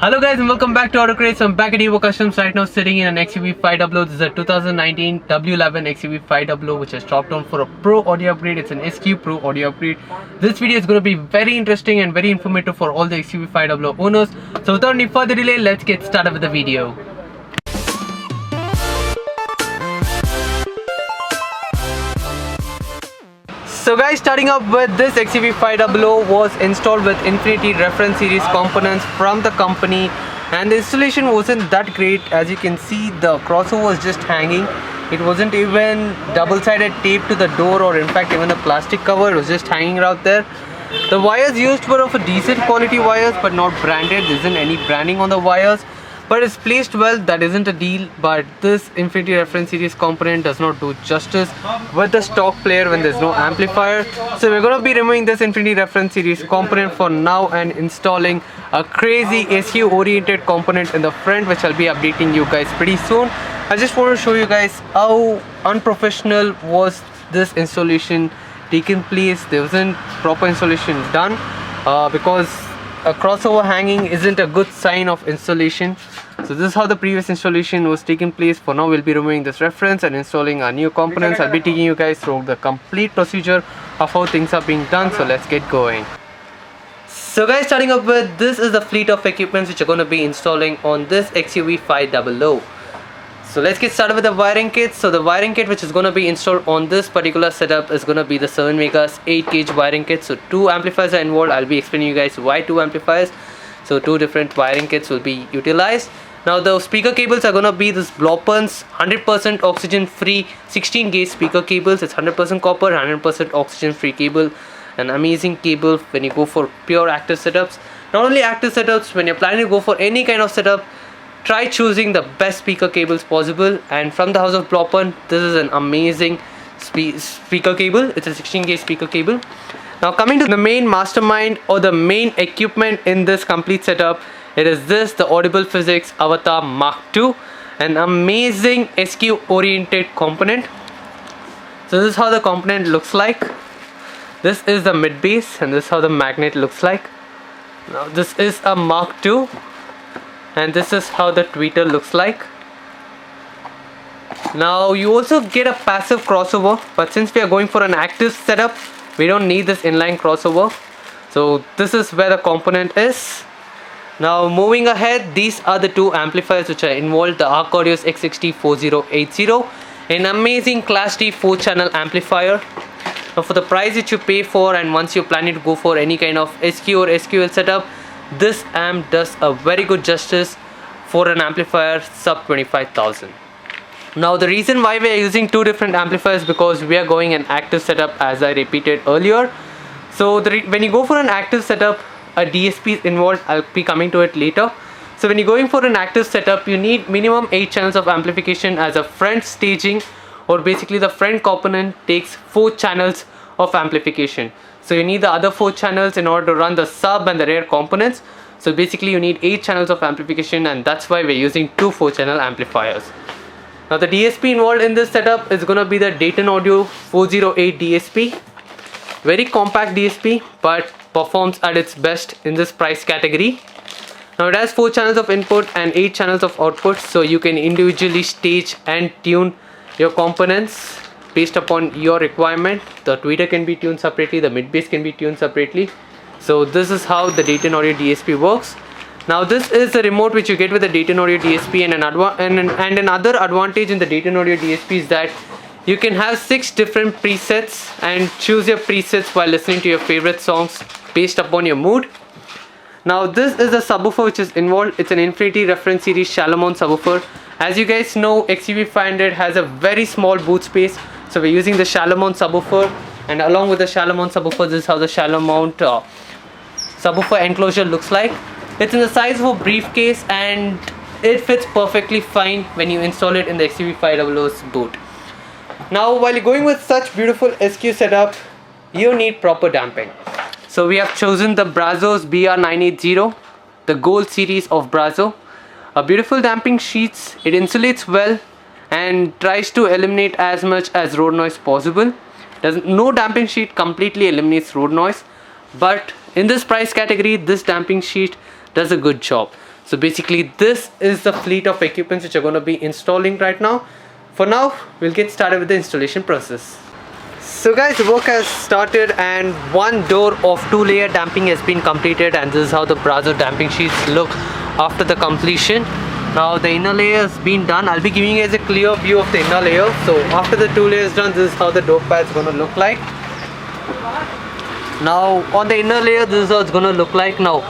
Hello guys and welcome back to Craze. I'm back at Evo Customs right now sitting in an XUV 500. This is a 2019 W11 XUV 500 which has dropped down for a Pro audio upgrade. It's an SQ Pro audio upgrade. This video is going to be very interesting and very informative for all the XUV 500 owners. So without any further delay, let's get started with the video. So guys, starting up with this XUV 500 was installed with Infinity reference series components from the company, and the installation wasn't that great. As you can see, the crossover was just hanging. It wasn't even double-sided tape to the door, or in fact even the plastic cover. It was just hanging out there. The wires used were of a decent quality wires but not branded. There isn't any branding on the wires, but it's placed well. That isn't a deal, but this Infinity reference series component does not do justice with the stock player when there's no amplifier. So we're going to be removing this Infinity reference series component for now and installing a crazy SU oriented component in the front, which I'll be updating you guys pretty soon. I just want to show you guys how unprofessional was this installation taken place. There wasn't proper installation done because a crossover hanging isn't a good sign of installation. So this is how the previous installation was taken place. For now, we'll be removing this reference and installing our new components. I'll be taking you guys through the complete procedure of how things are being done. So let's get going. So guys, starting up with, this is the fleet of equipments which are going to be installing on this XUV 500. So let's get started with the wiring kit. So the wiring kit which is going to be installed on this particular setup is going to be the 7 Vegas 8 gauge wiring kit. So 2 amplifiers are involved. I'll be explaining you guys why 2 amplifiers. So 2 different wiring kits will be utilized. Now the speaker cables are going to be this Blopens 100% oxygen free 16 gauge speaker cables. It's 100% copper, 100% oxygen free cable. An amazing cable when you go for pure active setups. Not only active setups, when you're planning to go for any kind of setup, try choosing the best speaker cables possible. And from the house of Bloppen, this is an amazing speaker cable. It's a 16 gauge speaker cable. Now coming to the main mastermind or the main equipment in this complete setup, it is this, the Audible Physics Avatar Mark II, an amazing SQ oriented component. So this is how the component looks like. This is the mid base and this is how the magnet looks like. Now this is a Mark II. And this is how the tweeter looks like. Now you also get a passive crossover, but since we are going for an active setup, we don't need this inline crossover. So this is where the component is. Now moving ahead, these are the 2 amplifiers which are involved. The Arc Audio's X60 4080, an amazing Class D 4-channel amplifier. Now for the price that you pay for, and once you're planning to go for any kind of SQ or SQL setup, this amp does a very good justice for an amplifier sub 25,000. Now the reason why we are using 2 different amplifiers, because we are going an active setup, as I repeated earlier. So when you go for an active setup, a DSP is involved. I'll be coming to it later. So when you're going for an active setup, you need minimum 8 channels of amplification as a front staging, or basically the front component takes 4 channels of amplification. So you need the other 4 channels in order to run the sub and the rear components. So basically you need 8 channels of amplification, and that's why we're using 2 4-channel amplifiers. Now the DSP involved in this setup is going to be the Dayton Audio 408 DSP. Very compact DSP, but performs at its best in this price category. Now it has 4 channels of input and 8 channels of output, so you can individually stage and tune your components based upon your requirement. The tweeter can be tuned separately, the mid bass can be tuned separately. So this is how the Dayton Audio DSP works. Now this is the remote which you get with the Dayton Audio DSP, and another advantage in the Dayton Audio DSP is that you can have 6 different presets and choose your presets while listening to your favorite songs based upon your mood. Now this is the subwoofer which is involved. It's an Infinity reference series shallow mount subwoofer. As you guys know, XUV 500 has a very small boot space. So we're using the shallow mount subwoofer, and along with the shallow mount subwoofer, this is how the shallow mount subwoofer enclosure looks like. It's in the size of a briefcase, and it fits perfectly fine when you install it in the XUV 500's boot. Now while you're going with such beautiful SQ setup, you need proper damping. So we have chosen the Brazos BR980, the gold series of Brazo. A beautiful damping sheets. It insulates well and tries to eliminate as much as road noise possible. No damping sheet completely eliminates road noise, but in this price category, this damping sheet does a good job. So basically this is the fleet of equipments which are going to be installing right now. For now, we'll get started with the installation process. So guys, the work has started and one door of 2-layer damping has been completed, and this is how the brazo damping sheets look after the completion. Now the inner layer has been done. I'll be giving you guys a clear view of the inner layer. So after the 2 layers done, this is how the door pad is going to look like. Now on the inner layer, this is how it's going to look like. Now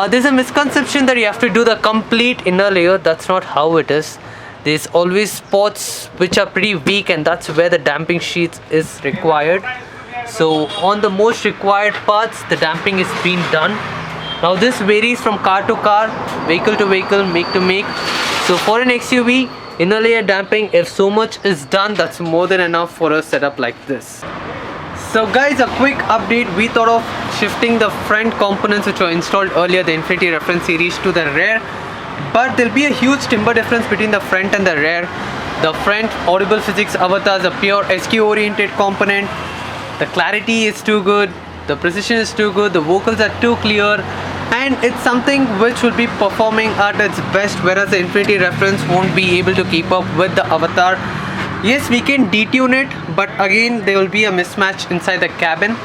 there's a misconception that you have to do the complete inner layer. That's not how it is. There's always spots which are pretty weak, and that's where the damping sheets is required. So on the most required parts, the damping is being done. Now this varies from car to car, vehicle to vehicle, make to make. So for an XUV, inner layer damping, if so much is done, that's more than enough for a setup like this. So guys, a quick update. We thought of shifting the front components which were installed earlier, the Infinity reference series, to the rear. But there'll be a huge timber difference between the front and the rear. The front Audible Physics Avatar is a pure SQ oriented component. The clarity is too good, the precision is too good, the vocals are too clear, and it's something which will be performing at its best, whereas the Infinity reference won't be able to keep up with the Avatar. Yes, we can detune it, but again there will be a mismatch inside the cabin.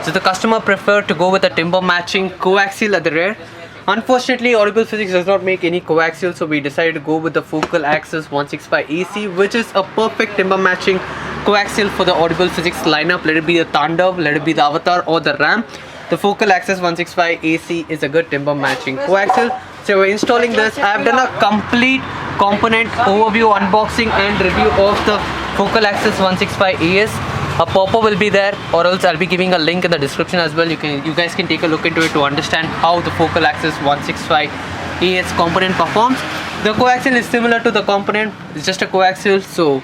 So the customer preferred to go with a timber matching coaxial at the rear. Unfortunately, Audible Physics does not make any coaxial, so we decided to go with the focal axis 165 AC, which is a perfect timber matching coaxial for the Audible Physics lineup. Let it be the Tandav, let it be the Avatar or the Ram. The focal axis 165 AC is a good timber matching coaxial. So we're installing this. I have done a complete component overview, unboxing and review of the focal axis 165 AS. A popper will be there, or else I'll be giving a link in the description as well. You guys can take a look into it to understand how the focal axis 165 AS component performs. The coaxial is similar to the component. It's just a coaxial, so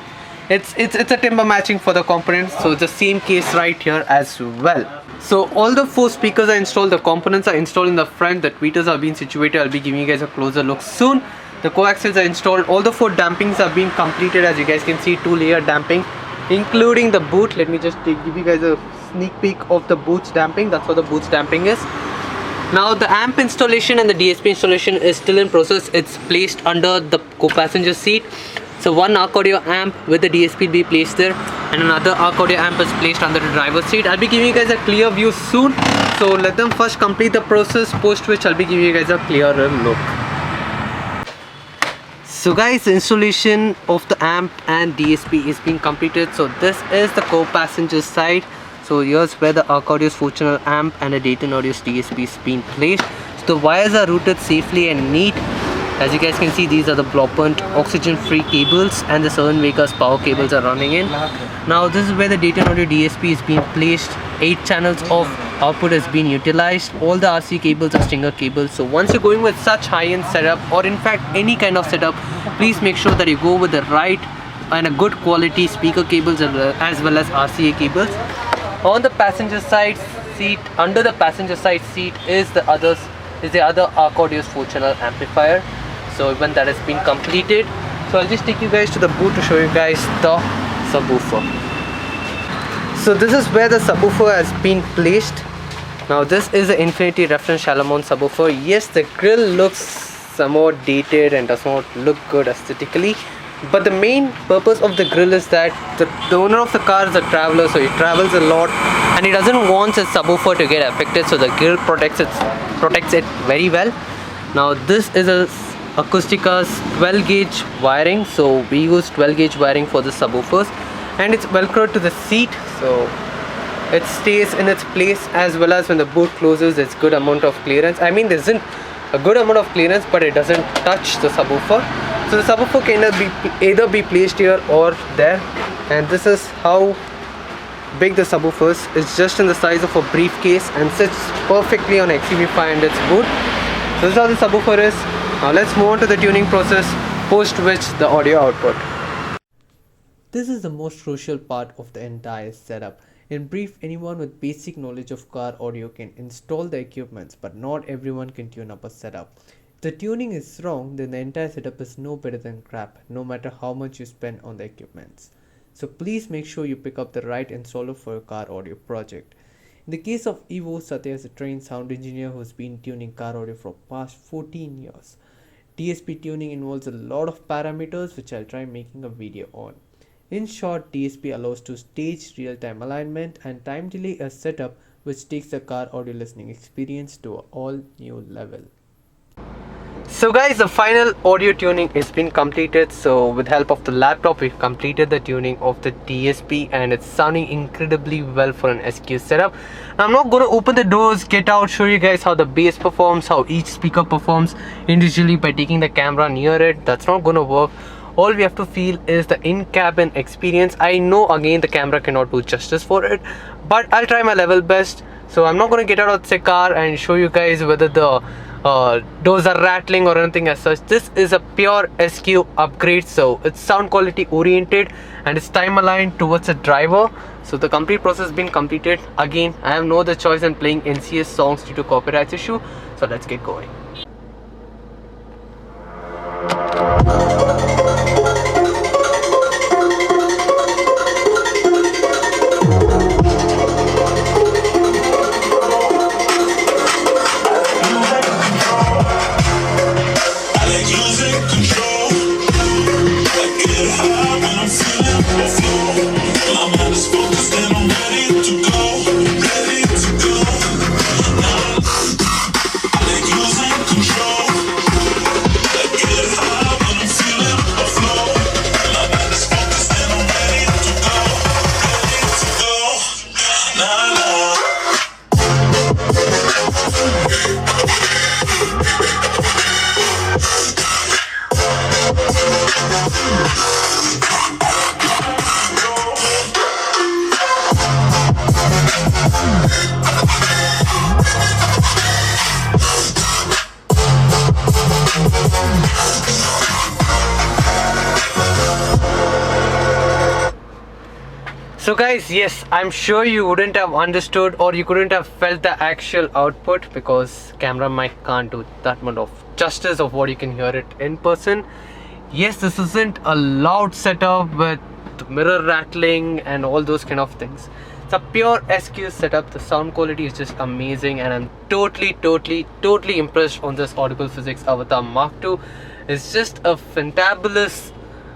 it's a timber matching for the component. So it's the same case right here as well. So all the 4 speakers are installed. The components are installed in the front. The tweeters are being situated. I'll be giving you guys a closer look soon. The coaxials are installed. All the 4 dampings are being completed. As you guys can see, 2-layer damping, including the boot. Let me just give you guys a sneak peek of the boot's damping. That's what the boot's damping is. Now the amp installation and the DSP installation is still in process. It's placed under the co-passenger seat. So one ARC audio amp with the DSP will be placed there, and another ARC audio amp is placed under the driver's seat. I'll be giving you guys a clear view soon. So let them first complete the process, post which I'll be giving you guys a clearer look. So guys, the installation of the amp and DSP is being completed. So this is the co-passenger side. So here's where the ARC Audio's 4-channel amp and the Dayton Audio's DSP is being placed. So the wires are routed safely and neat. As you guys can see, these are the blow-burnt oxygen-free cables, and the 7 Vegas power cables are running in. Now this is where the Dayton Audio DSP is being placed. 8 channels of output has been utilized. All the RC cables are Stinger cables. So once you're going with such high-end setup, or in fact any kind of setup, please make sure that you go with the right and a good quality speaker cables as well as RCA cables. On the passenger side seat, under the passenger side seat is the other ARC Audio's 4-channel amplifier. So even that has been completed. So I'll just take you guys to the boot to show you guys the subwoofer. So this is where the subwoofer has been placed. Now this is the Infinity reference Shalamon subwoofer. Yes, the grill looks somewhat dated and does not look good aesthetically, but the main purpose of the grill is that the owner of the car is a traveler, so he travels a lot and he doesn't want his subwoofer to get affected, so the grill protects it very well. Now this is a Acoustica's 12 gauge wiring. So we use 12 gauge wiring for the subwoofers, and it's velcroed to the seat, so it stays in its place, as well as when the boot closes, it's good amount of clearance. I mean, there isn't a good amount of clearance, but it doesn't touch the subwoofer. So the subwoofer can either be placed here or there, and this is how big the subwoofer is. It's just in the size of a briefcase and sits perfectly on XUV 500's boot. So this is how the subwoofer is. Now let's move on to the tuning process, post which the audio output. This is the most crucial part of the entire setup. In brief, anyone with basic knowledge of car audio can install the equipments, but not everyone can tune up a setup. If the tuning is wrong, then the entire setup is no better than crap, no matter how much you spend on the equipments. So please make sure you pick up the right installer for your car audio project. In the case of Evo, Satya is a trained sound engineer who's been tuning car audio for past 14 years. DSP tuning involves a lot of parameters which I'll try making a video on. In short, DSP allows to stage real-time alignment and time delay a setup which takes the car audio listening experience to an all new level. So guys, the final audio tuning has been completed. So with help of the laptop, we've completed the tuning of the DSP and it's sounding incredibly well for an SQ setup. Now, I'm not going to open the doors, get out, show you guys how the bass performs, how each speaker performs individually by taking the camera near it. That's not going to work. All we have to feel is the in-cabin experience. I know again the camera cannot do justice for it, but I'll try my level best. So I'm not going to get out of the car and show you guys whether the doors are rattling or anything as such. This is a pure SQ upgrade, so it's sound quality oriented and it's time aligned towards the driver. So the complete process has been completed. Again, I have no other choice than playing NCS songs due to copyright issue, so let's get going. So guys, yes, I'm sure you wouldn't have understood or you couldn't have felt the actual output because camera mic can't do that much of justice of what you can hear it in person. Yes, this isn't a loud setup with mirror rattling and all those kind of things. It's a pure SQ setup. The sound quality is just amazing and I'm totally impressed on this Audible Physics Avatar Mark II. It's just a fantabulous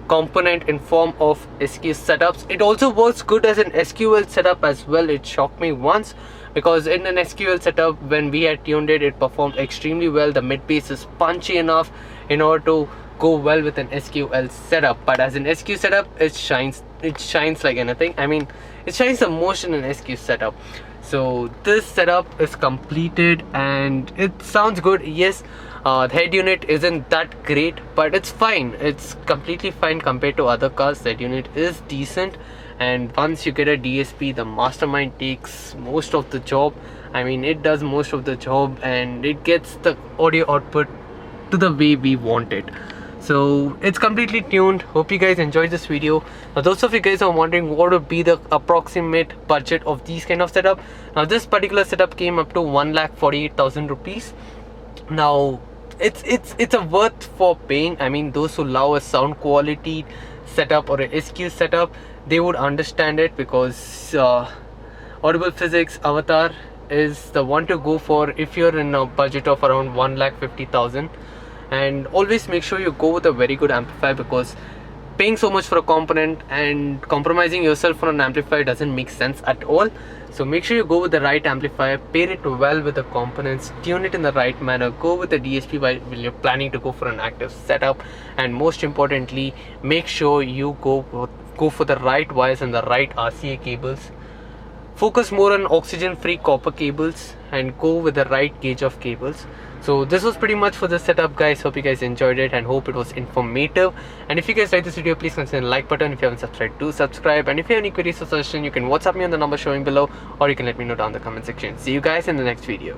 component in form of SQ setups. It also works good as an SQL setup as well. It shocked me once because in an SQL setup when we had tuned it, it performed extremely well. The mid bass is punchy enough in order to go well with an SQL setup, but as an SQ setup it shines like anything. I mean, it shines the most in an SQ setup. So this setup is completed and it sounds good. Yes, the head unit isn't that great, but it's fine. It's completely fine compared to other cars. The head unit is decent, and once you get a DSP, the mastermind takes most of the job. I mean, it does most of the job and it gets the audio output to the way we want it. So it's completely tuned. Hope you guys enjoyed this video. Now those of you guys are wondering what would be the approximate budget of these kind of setup. Now this particular setup came up to 1,48,000 rupees. Now it's a worth for paying. I mean, those who love a sound quality setup or a SQ setup, they would understand it because Audible Physics Avatar is the one to go for if you're in a budget of around 1,50,000. And always make sure you go with a very good amplifier because paying so much for a component and compromising yourself for an amplifier doesn't make sense at all. So make sure you go with the right amplifier, pair it well with the components, tune it in the right manner, go with the DSP when you're planning to go for an active setup, and most importantly, make sure you go for the right wires and the right RCA cables. Focus more on oxygen free copper cables and go with the right gauge of cables. So this was pretty much for the setup, guys. Hope you guys enjoyed it and hope it was informative. And if you guys like this video, please consider the like button. If you haven't subscribed, do subscribe. And if you have any queries or suggestions, you can WhatsApp me on the number showing below, or you can let me know down in the comment section. See you guys in the next video.